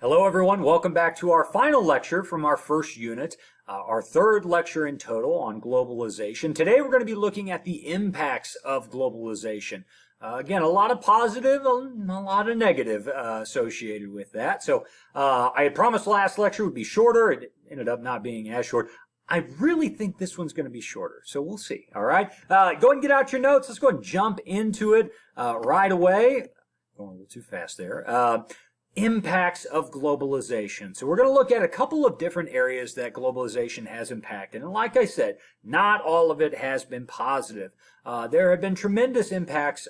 Hello everyone, welcome back to our final lecture from our first unit, our third lecture in total on globalization. Today we're going to be looking at the impacts of globalization. Again, a lot of positive, a lot of negative associated with that. So I had promised last lecture would be shorter. It ended up not being as short. I really think this one's going to be shorter, so we'll see. All right, go ahead and get out your notes. Let's go ahead and jump into it right away. Going a little too fast there. Impacts of globalization. So we're going to look at a couple of different areas that globalization has impacted. And like I said, not all of it has been positive. There have been tremendous impacts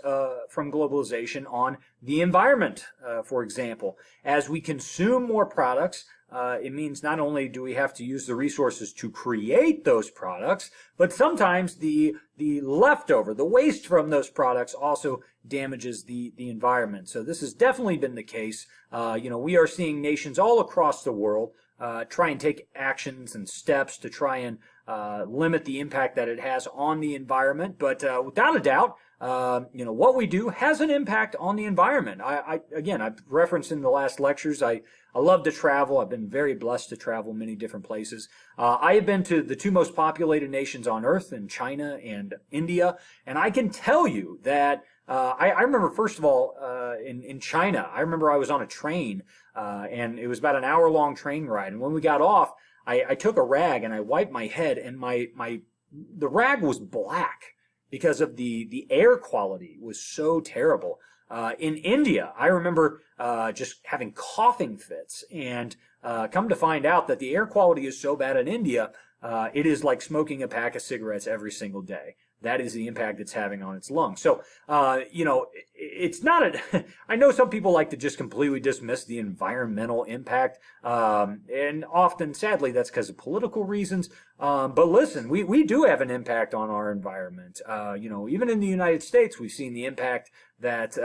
from globalization on the environment, for example. As we consume more products, it means not only do we have to use the resources to create those products, but sometimes the leftover, the waste from those products also damages the environment. So this has definitely been the case. We are seeing nations all across the world try and take actions and steps to try and limit the impact that it has on the environment. But without a doubt, what we do has an impact on the environment. I've referenced in the last lectures, I love to travel. I've been very blessed to travel many different places. I have been to the two most populated nations on earth, in China and India, and I can tell you that I remember, first of all, in China, I remember I was on a train, and it was about an hour-long train ride, and when we got off, I took a rag and I wiped my head, and the rag was black because of the air quality was so terrible. In India, I remember just having coughing fits, and come to find out that the air quality is so bad in India, it is like smoking a pack of cigarettes every single day. That is the impact it's having on its lungs. So, it's not I know some people like to just completely dismiss the environmental impact, and often, sadly, that's because of political reasons. But listen, we do have an impact on our environment. Even in the United States, we've seen the impact that,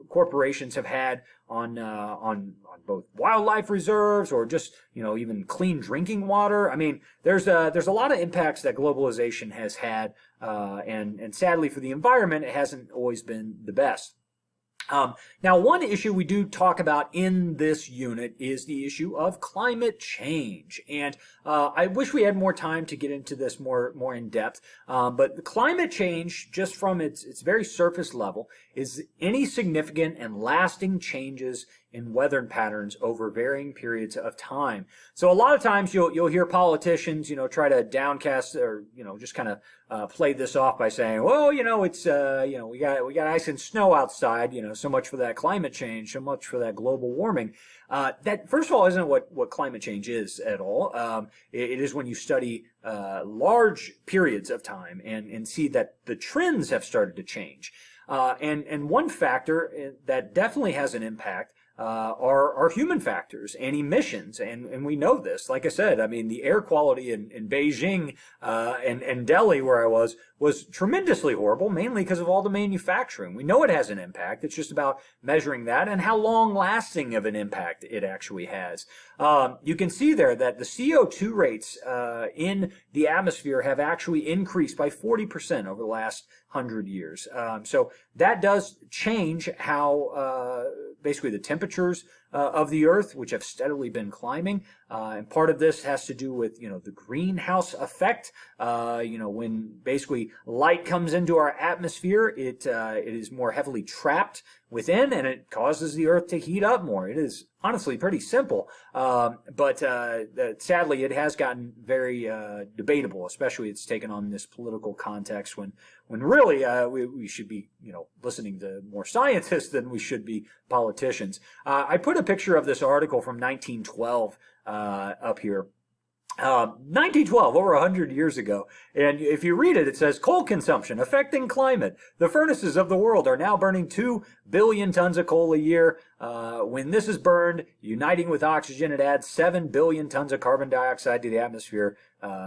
corporations have had on both wildlife reserves or just, even clean drinking water. I mean, there's a lot of impacts that globalization has had, and sadly for the environment, it hasn't always been the best. Now, one issue we do talk about in this unit is the issue of climate change. And I wish we had more time to get into this more in depth. But the climate change, just from its very surface level, is any significant and lasting changes in weather patterns over varying periods of time. So a lot of times you'll hear politicians, try to downcast or, just kind of play this off by saying, well, it's, we got ice and snow outside, so much for that climate change, so much for that global warming. That, first of all, isn't what climate change is at all. It is when you study large periods of time and see that the trends have started to change. And one factor that definitely has an impact are human factors and emissions, and we know this. Like I said, I mean, the air quality in Beijing and Delhi, where I was tremendously horrible, mainly because of all the manufacturing. We know it has an impact. It's just about measuring that and how long-lasting of an impact it actually has. You can see there that the CO2 rates in the atmosphere have actually increased by 40% over the last 100 years. So that does change how basically the temperatures of the Earth, which have steadily been climbing. And part of this has to do with, the greenhouse effect. When basically light comes into our atmosphere, it is more heavily trapped within, and it causes the Earth to heat up more. It is honestly pretty simple, but sadly it has gotten very debatable, especially it's taken on this political context when really we should be listening to more scientists than we should be politicians. I put a picture of this article from 1912 up here. 1912, over 100 years ago. And if you read it, it says, coal consumption affecting climate. The furnaces of the world are now burning 2 billion tons of coal a year. When this is burned, uniting with oxygen, it adds 7 billion tons of carbon dioxide to the atmosphere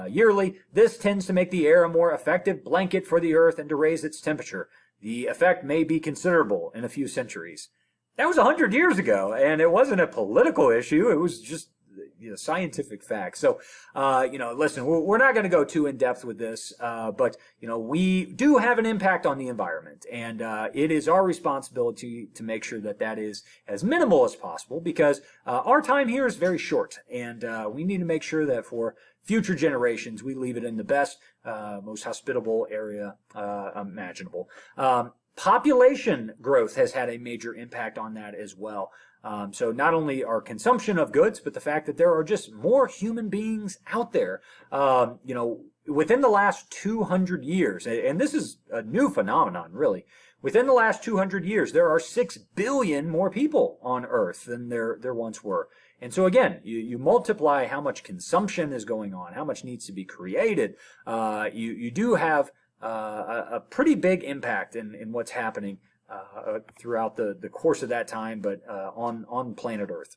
yearly. This tends to make the air a more effective blanket for the Earth and to raise its temperature. The effect may be considerable in a few centuries. That was 100 years ago, and it wasn't a political issue. It was just scientific facts. So, listen, we're not going to go too in depth with this, but we do have an impact on the environment, and it is our responsibility to make sure that that is as minimal as possible, because our time here is very short, and we need to make sure that for future generations we leave it in the best, most hospitable area imaginable. Population growth has had a major impact on that as well. So not only our consumption of goods, but the fact that there are just more human beings out there. Within the last 200 years, and this is a new phenomenon, really. Within the last 200 years, there are 6 billion more people on Earth than there once were. And so again, you multiply how much consumption is going on, how much needs to be created. You do have a pretty big impact in what's happening throughout the course of that time, but on planet Earth.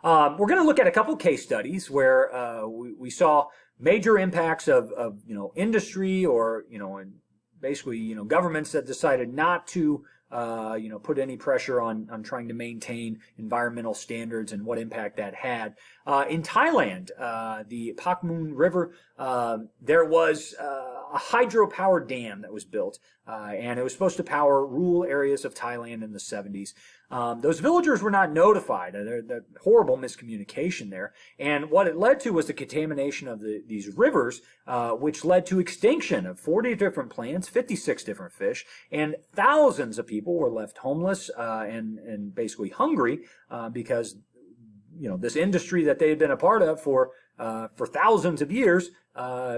We're going to look at a couple case studies where we saw major impacts of industry, or and basically governments that decided not to put any pressure on trying to maintain environmental standards, and what impact that had. In Thailand, the Pakmun River, there was a hydropower dam that was built, and it was supposed to power rural areas of Thailand in the 70s. Those villagers were not notified. The horrible miscommunication there. And what it led to was the contamination of these rivers, which led to extinction of 40 different plants, 56 different fish, and thousands of people were left homeless and basically hungry because this industry that they had been a part of for thousands of years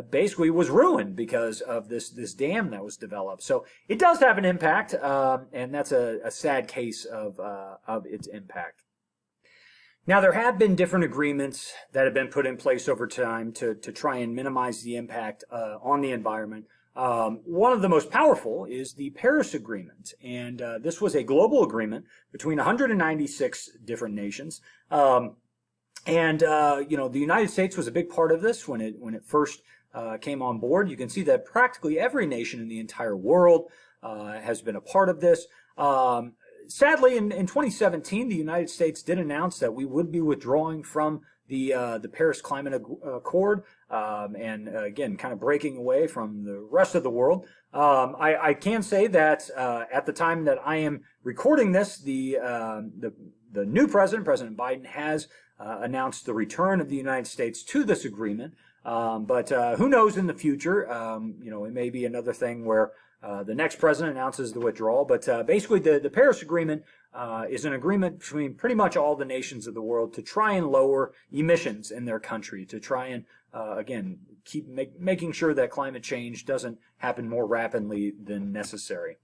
basically was ruined because of this dam that was developed. So it does have an impact, and that's a sad case of its impact. Now, there have been different agreements that have been put in place over time to try and minimize the impact on the environment. One of the most powerful is the Paris Agreement, and this was a global agreement between 196 different nations. The United States was a big part of this when it first came on board. You can see that practically every nation in the entire world has been a part of this. Sadly, in 2017, the United States did announce that we would be withdrawing from the Paris Climate Accord, and again, kind of breaking away from the rest of the world. I can say that at the time that I am recording this, the new President Biden, has announced the return of the United States to this agreement. But who knows in the future? It may be another thing where the next president announces the withdrawal. But basically, the Paris Agreement is an agreement between pretty much all the nations of the world to try and lower emissions in their country, to try and, again, keep making sure that climate change doesn't happen more rapidly than necessary.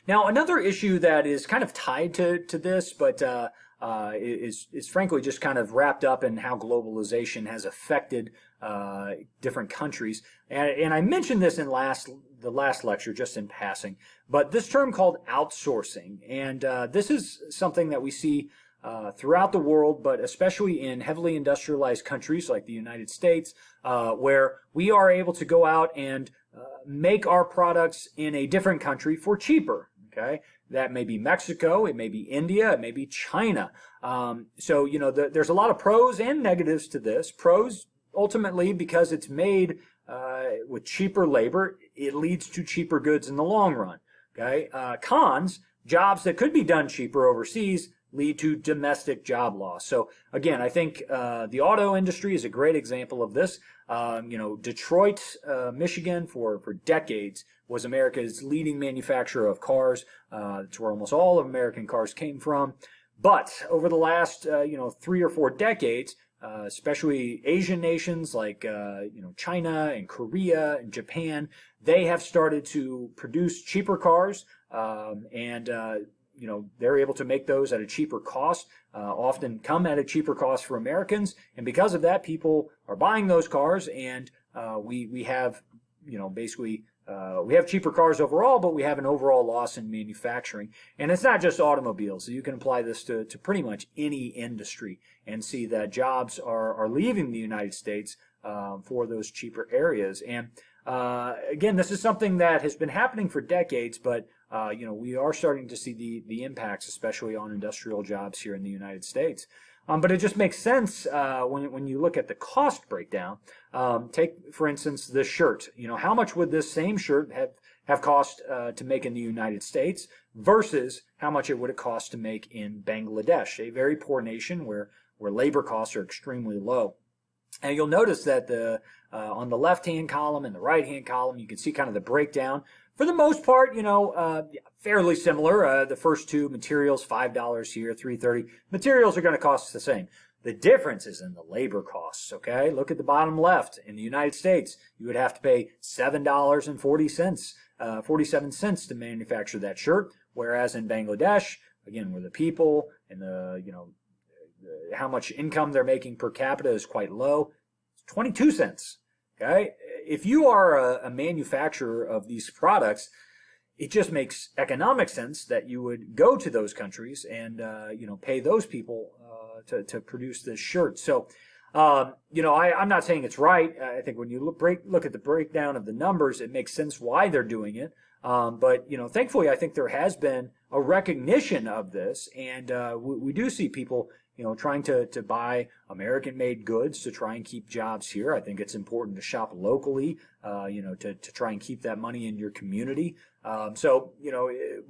Now, another issue that is kind of tied to this, but is frankly just kind of wrapped up in how globalization has affected different countries. And I mentioned this in the last lecture, just in passing, but this term called outsourcing. And this is something that we see throughout the world, but especially in heavily industrialized countries like the United States, where we are able to go out and make our products in a different country for cheaper. Okay, that may be Mexico, it may be India, it may be China. So there's a lot of pros and negatives to this. Pros, ultimately, because it's made with cheaper labor, it leads to cheaper goods in the long run. Okay, cons, jobs that could be done cheaper overseas lead to domestic job loss. So again, I think the auto industry is a great example of this. Detroit, Michigan, for decades was America's leading manufacturer of cars. It's where almost all of American cars came from. But over the last 3 or 4 decades, especially Asian nations like China and Korea and Japan, they have started to produce cheaper cars, and they're able to make those at a cheaper cost, often come at a cheaper cost for Americans. And because of that, people are buying those cars, and we have, basically, we have cheaper cars overall, but we have an overall loss in manufacturing. And it's not just automobiles. So you can apply this to pretty much any industry and see that jobs are leaving the United States for those cheaper areas. And again, this is something that has been happening for decades, but we are starting to see the impacts, especially on industrial jobs here in the United States. But it just makes sense when you look at the cost breakdown. Take, for instance, this shirt. How much would this same shirt have cost to make in the United States versus how much it would have cost to make in Bangladesh, a very poor nation where labor costs are extremely low. And you'll notice that on the left-hand column and the right-hand column, you can see kind of the breakdown. For the most part, fairly similar. The first two, materials, $5 here, $3.30. Materials are going to cost the same. The difference is in the labor costs, okay? Look at the bottom left. In the United States, you would have to pay $7.40, 47 cents to manufacture that shirt, whereas in Bangladesh, again, where the people and how much income they're making per capita is quite low, it's 22 cents, okay? If you are a manufacturer of these products, it just makes economic sense that you would go to those countries and pay those people to produce this shirt. So I'm not saying it's right. I think when you look at the breakdown of the numbers, it makes sense why they're doing it. But thankfully, I think there has been a recognition of this, and we do see people trying to buy American-made goods to try and keep jobs here. I think it's important to shop locally, to try and keep that money in your community. But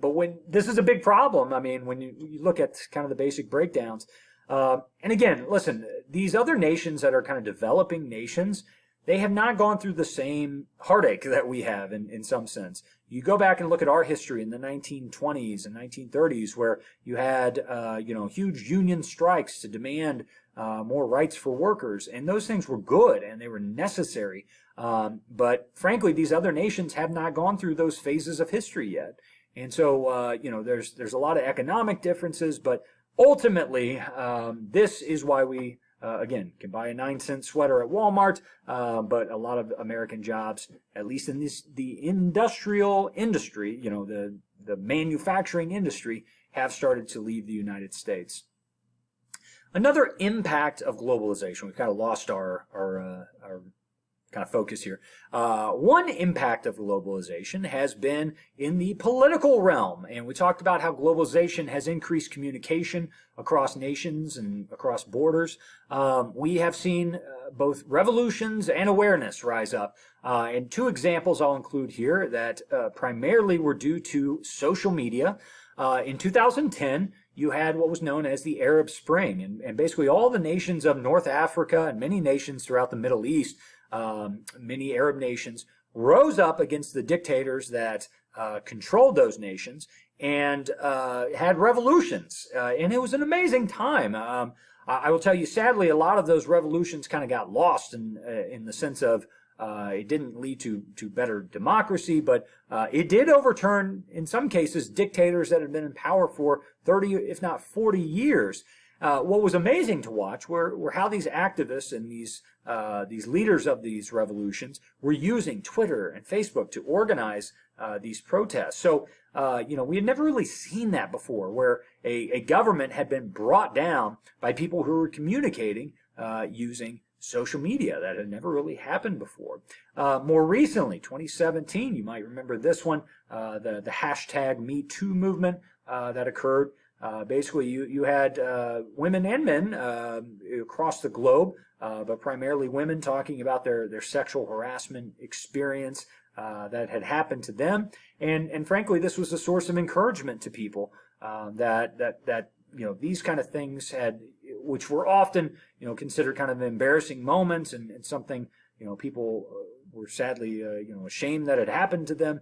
when this is a big problem, I mean, when you look at kind of the basic breakdowns, and again, listen, these other nations that are kind of developing nations, they have not gone through the same heartache that we have in some sense. You go back and look at our history in the 1920s and 1930s where you had, huge union strikes to demand more rights for workers. And those things were good and they were necessary. But frankly, these other nations have not gone through those phases of history yet. And so, there's a lot of economic differences, but ultimately, this is why we again, can buy a 9-cent sweater at Walmart, but a lot of American jobs, at least in the industrial industry, the manufacturing industry, have started to leave the United States. Another impact of globalization, we've kind of lost our kind of focus here. One impact of globalization has been in the political realm, and we talked about how globalization has increased communication across nations and across borders. We have seen both revolutions and awareness rise up. And two examples I'll include here that primarily were due to social media. In 2010, you had what was known as the Arab Spring, and basically all the nations of North Africa and many nations throughout the Middle East, many Arab nations, rose up against the dictators that controlled those nations and had revolutions. And it was an amazing time. I will tell you, sadly, a lot of those revolutions kind of got lost in the sense of it didn't lead to better democracy, but it did overturn, in some cases, dictators that had been in power for 30, if not 40 years. What was amazing to watch were how these activists and these leaders of these revolutions were using Twitter and Facebook to organize these protests. So, we had never really seen that before, where a government had been brought down by people who were communicating using social media. That had never really happened before. More recently, 2017, you might remember this one, the hashtag #MeToo movement that occurred. Basically, you had women and men across the globe, but primarily women talking about their sexual harassment experience that had happened to them, and frankly, this was a source of encouragement to people that these kind of things which were often considered kind of embarrassing moments and something people were sadly ashamed that it happened to them.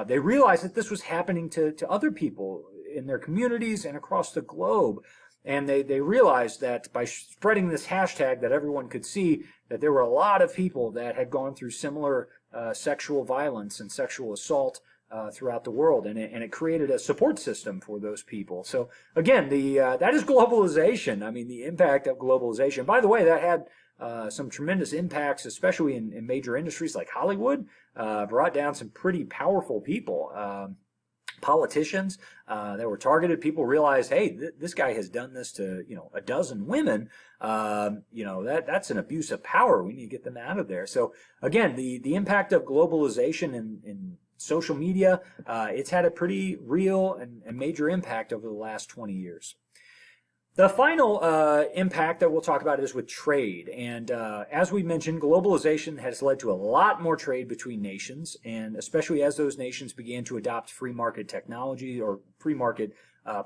They realized that this was happening to other people in their communities and across the globe. And they realized that by spreading this hashtag that everyone could see that there were a lot of people that had gone through similar sexual violence and sexual assault throughout the world, and it created a support system for those people. So again, that is globalization. I mean, the impact of globalization. By the way, that had some tremendous impacts, especially in major industries like Hollywood. Brought down some pretty powerful people. Politicians that were targeted. People realized, hey, this guy has done this to a dozen women. That's an abuse of power. We need to get them out of there. So again, the impact of globalization in social media, it's had a pretty real and major impact over the last 20 years. The final impact that we'll talk about is with trade. And as we mentioned, globalization has led to a lot more trade between nations, and especially as those nations began to adopt free market technology or free market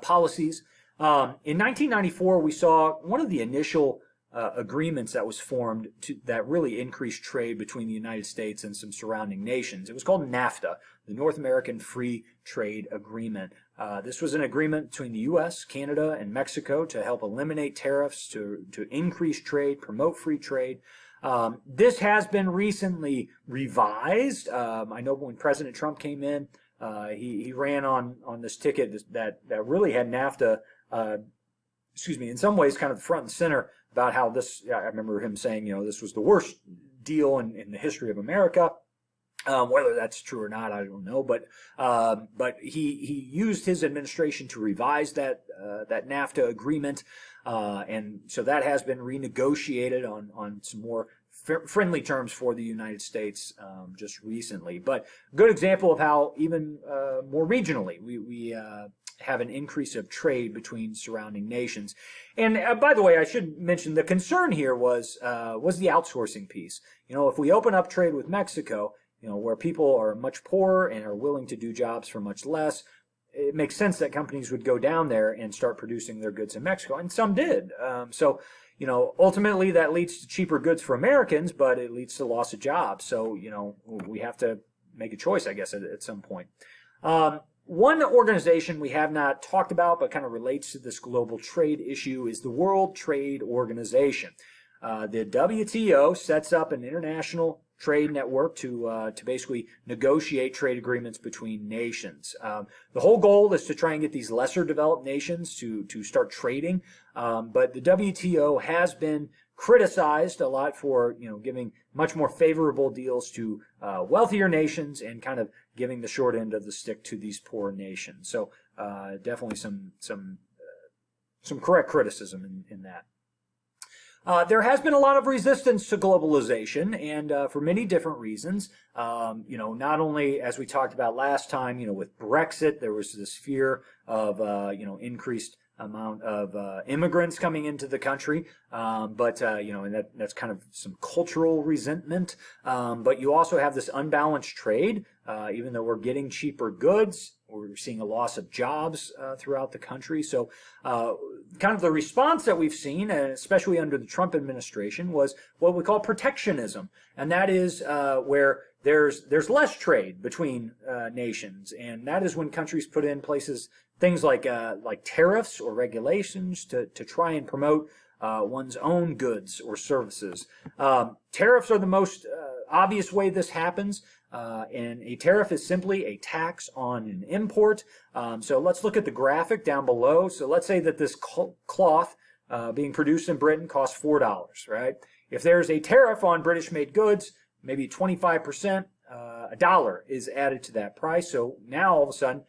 policies. In 1994, we saw one of the initial agreements that was formed that really increased trade between the United States and some surrounding nations. It was called NAFTA, the North American Free Trade Agreement. This was an agreement between the U.S., Canada, and Mexico to help eliminate tariffs, to increase trade, promote free trade. This has been recently revised. I know when President Trump came in, he ran on this ticket that really had NAFTA, in some ways kind of front and center about how this, I remember him saying, this was the worst deal in the history of America. Whether that's true or not, I don't know. But he used his administration to revise that NAFTA agreement, and so that has been renegotiated on some more friendly terms for the United States just recently. But a good example of how even more regionally we have an increase of trade between surrounding nations. And by the way, I should mention the concern here was the outsourcing piece. If we open up trade with Mexico, where people are much poorer and are willing to do jobs for much less, it makes sense that companies would go down there and start producing their goods in Mexico, and some did. Ultimately that leads to cheaper goods for Americans, but it leads to loss of jobs. So, we have to make a choice, I guess, at some point. One organization we have not talked about but kind of relates to this global trade issue is the World Trade Organization. The WTO sets up an international trade network to basically negotiate trade agreements between nations. The whole goal is to try and get these lesser developed nations to start trading, but the WTO has been criticized a lot for giving much more favorable deals to wealthier nations and kind of giving the short end of the stick to these poor nations. So definitely some correct criticism in that. There has been a lot of resistance to globalization, and for many different reasons. Not only, as we talked about last time, with Brexit, there was this fear of, increased amount of immigrants coming into the country, and that's kind of some cultural resentment. But you also have this unbalanced trade. Even though we're getting cheaper goods, we're seeing a loss of jobs throughout the country. So kind of the response that we've seen, especially under the Trump administration, was what we call protectionism. And that is where there's less trade between nations. And that is when countries put in places things like tariffs or regulations to try and promote one's own goods or services. Tariffs are the most obvious way this happens. And a tariff is simply a tax on an import. So let's look at the graphic down below. So let's say that this cloth being produced in Britain costs $4, right? If there's a tariff on British-made goods, maybe 25%, a dollar is added to that price. So now all of a sudden,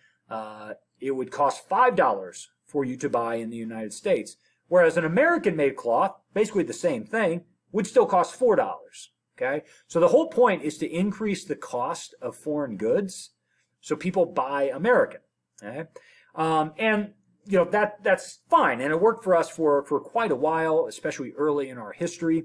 it would cost $5 for you to buy in the United States. Whereas an American-made cloth, basically the same thing, would still cost $4. Okay, so the whole point is to increase the cost of foreign goods so people buy American. Okay, and that's fine, and it worked for us for quite a while, especially early in our history.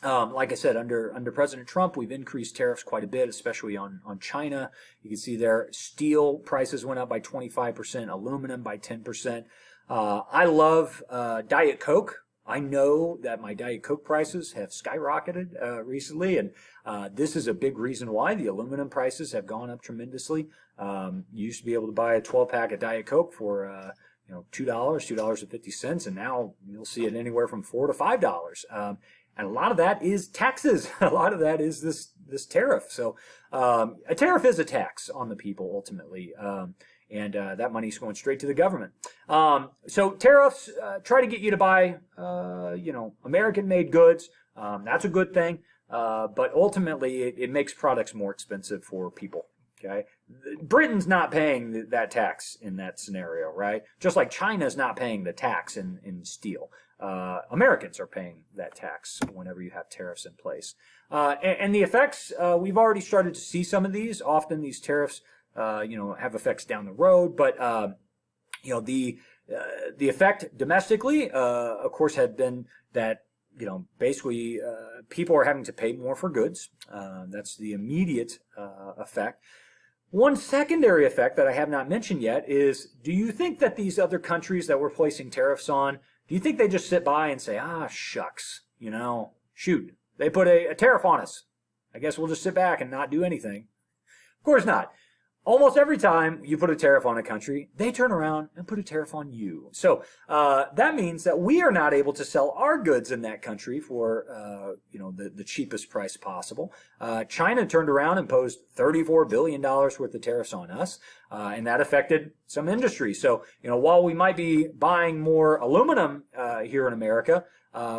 Like I said, under President Trump, we've increased tariffs quite a bit, especially on China. You can see there, steel prices went up by 25%, aluminum by 10%. I love Diet Coke. I know that my Diet Coke prices have skyrocketed recently, and this is a big reason why the aluminum prices have gone up tremendously. You used to be able to buy a 12-pack of Diet Coke for $2.50, and now you'll see it anywhere from $4 to $5. And a lot of that is taxes. A lot of that is this tariff. So a tariff is a tax on the people ultimately. And that money's going straight to the government. So tariffs try to get you to buy, American-made goods. That's a good thing. But ultimately, it makes products more expensive for people. Okay, Britain's not paying that tax in that scenario, right? Just like China's not paying the tax in steel. Americans are paying that tax whenever you have tariffs in place. And the effects, we've already started to see some of these. Often these tariffs, have effects down the road, but, the effect domestically, of course, had been that, basically, people are having to pay more for goods. That's the immediate effect. One secondary effect that I have not mentioned yet is, do you think that these other countries that we're placing tariffs on, do you think they just sit by and say, shucks, shoot, they put a tariff on us. I guess we'll just sit back and not do anything. Of course not. Almost every time you put a tariff on a country, they turn around and put a tariff on you. So that means that we are not able to sell our goods in that country for the cheapest price possible. China turned around and imposed $34 billion worth of tariffs on us, and that affected some industries. So while we might be buying more aluminum here in America,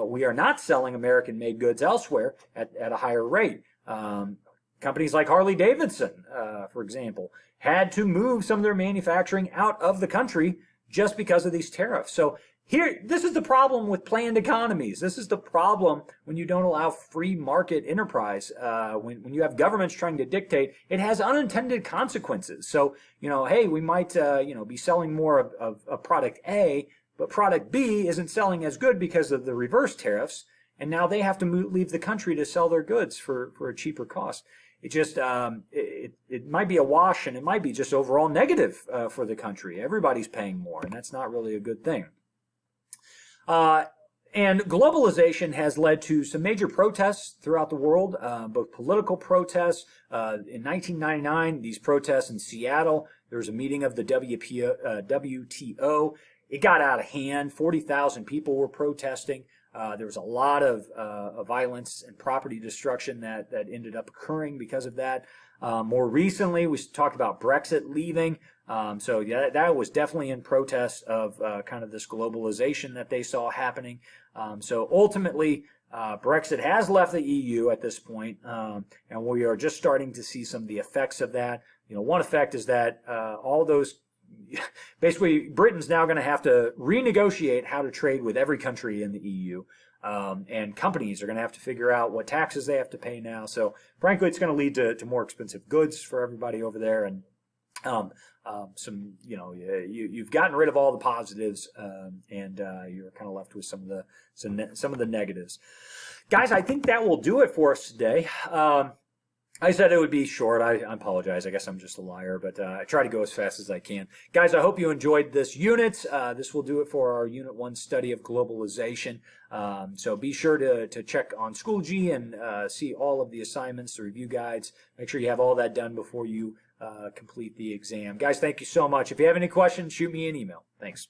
we are not selling American-made goods elsewhere at a higher rate. Companies like Harley-Davidson, for example, had to move some of their manufacturing out of the country just because of these tariffs. So this is the problem with planned economies. This is the problem when you don't allow free market enterprise. When you have governments trying to dictate, it has unintended consequences. So, hey, we might, be selling more of product A, but product B isn't selling as good because of the reverse tariffs. And now they have to leave the country to sell their goods for a cheaper cost. It just, it might be a wash, and it might be just overall negative for the country. Everybody's paying more, and that's not really a good thing. And globalization has led to some major protests throughout the world, both political protests. In 1999, these protests in Seattle, there was a meeting of the WTO. It got out of hand. 40,000 people were protesting. There was a lot of violence and property destruction that ended up occurring because of that. More recently, we talked about Brexit leaving. So yeah, that was definitely in protest of kind of this globalization that they saw happening. So ultimately, Brexit has left the EU at this point, and we are just starting to see some of the effects of that. One effect is that all those basically, Britain's now going to have to renegotiate how to trade with every country in the EU. And companies are going to have to figure out what taxes they have to pay now. So, frankly, it's going to lead to more expensive goods for everybody over there. And you've gotten rid of all the positives, and you're kind of left with some of the negatives. Guys, I think that will do it for us today. I said it would be short. I apologize. I guess I'm just a liar, but I try to go as fast as I can. Guys, I hope you enjoyed this unit. This will do it for our Unit 1 study of globalization. So be sure to check on Schoology and see all of the assignments, the review guides. Make sure you have all that done before you complete the exam. Guys, thank you so much. If you have any questions, shoot me an email. Thanks.